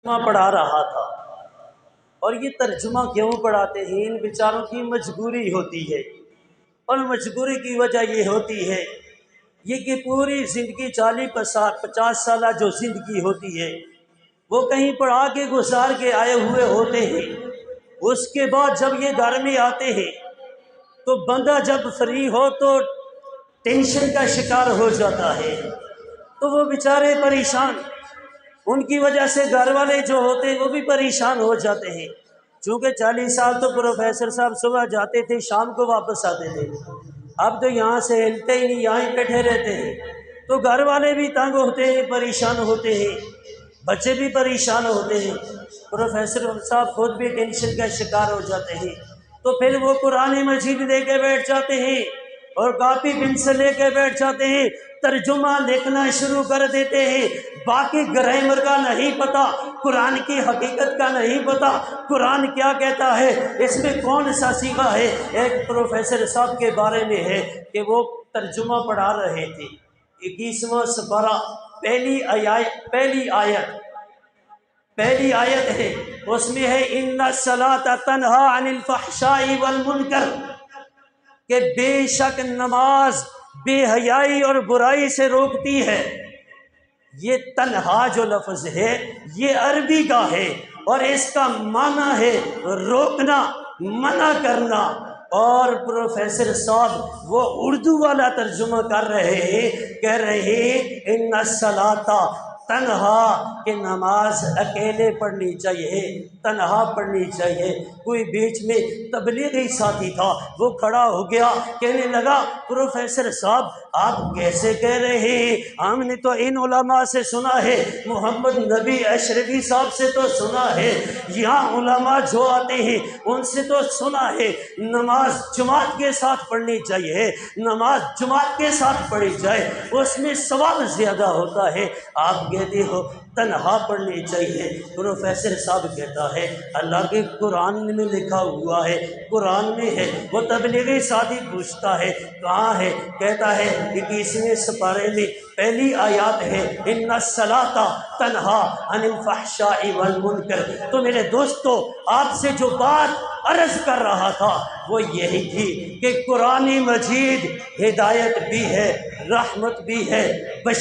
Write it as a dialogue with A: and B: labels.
A: پڑھا رہا تھا، اور یہ ترجمہ کیوں پڑھاتے ہیں؟ ان بیچاروں کی مجبوری ہوتی ہے، اور مجبوری کی وجہ یہ ہوتی ہے یہ کہ پوری زندگی 40-50 سالہ جو زندگی ہوتی ہے وہ کہیں پڑھا کے گزار کے آئے ہوئے ہوتے ہیں۔ اس کے بعد جب یہ گھر میں آتے ہیں تو بندہ جب فری ہو تو ٹینشن کا شکار ہو جاتا ہے، تو وہ بیچارے پریشان، ان کی وجہ سے گھر والے جو ہوتے ہیں وہ بھی پریشان ہو جاتے ہیں۔ چونکہ 40 سال تو پروفیسر صاحب صبح جاتے تھے، شام کو واپس آتے تھے، اب تو یہاں سے ہلتے ہی نہیں، یہاں ہی بیٹھے رہتے ہیں، تو گھر والے بھی تنگ ہوتے ہیں، پریشان ہوتے ہیں، بچے بھی پریشان ہوتے ہیں، پروفیسر صاحب خود بھی ٹینشن کا شکار ہو جاتے ہیں۔ تو پھر وہ قرآن مجید لے کے بیٹھ جاتے ہیں اور کاپی پنسل لے کے بیٹھ جاتے ہیں، ترجمہ لکھنا شروع کر دیتے ہیں۔ باقی گرامر کا نہیں پتہ، قرآن کی حقیقت کا نہیں پتہ، قرآن کیا کہتا ہے، اس میں کون سا صیغہ ہے۔ ایک پروفیسر صاحب کے بارے میں ہے کہ وہ ترجمہ پڑھا رہے تھے، 21واں سپارہ، پہلی آیت ہے، اس میں ہے ان الصلاۃ تنہی عن الفحشاء والمنکر، کہ بے شک نماز بے حیائی اور برائی سے روکتی ہے۔ یہ تنہا جو لفظ ہے یہ عربی کا ہے، اور اس کا معنی ہے روکنا، منع کرنا، اور پروفیسر صاحب وہ اردو والا ترجمہ کر رہے ہیں، کہہ رہے ہیں ان الصلاۃ تنہا، کہ نماز اکیلے پڑھنی چاہیے، تنہا پڑھنی چاہیے۔ کوئی بیچ میں تبلیغی ساتھی تھا، وہ کھڑا ہو گیا، کہنے لگا پروفیسر صاحب آپ کیسے کہہ رہے ہیں، ہم نے تو ان علماء سے سنا ہے، محمد نبی اشرفی صاحب سے تو سنا ہے، یہاں علماء جو آتے ہیں ان سے تو سنا ہے نماز جماعت کے ساتھ پڑھنی چاہیے، نماز جماعت کے ساتھ پڑھی جائے اس میں ثواب زیادہ ہوتا ہے، آپ کہتے ہو تنہا پڑھنی چاہیے۔ پروفیسر صاحب کہتا ہے اللہ کے قرآن میں لکھا ہوا ہے، قرآن میں ہے۔ وہ تبلیغی ساتھی پوچھتا ہے کہاں ہے، کہتا ہے 21ویں سپارے میں پہلی آیات ہے ان الصلاۃ تنہا عن الفحشاء والمنکر۔ تو میرے دوستو آپ سے جو بات عرض کر رہا تھا وہ یہی تھی کہ قرآن مجید ہدایت بھی ہے، رحمت بھی ہے،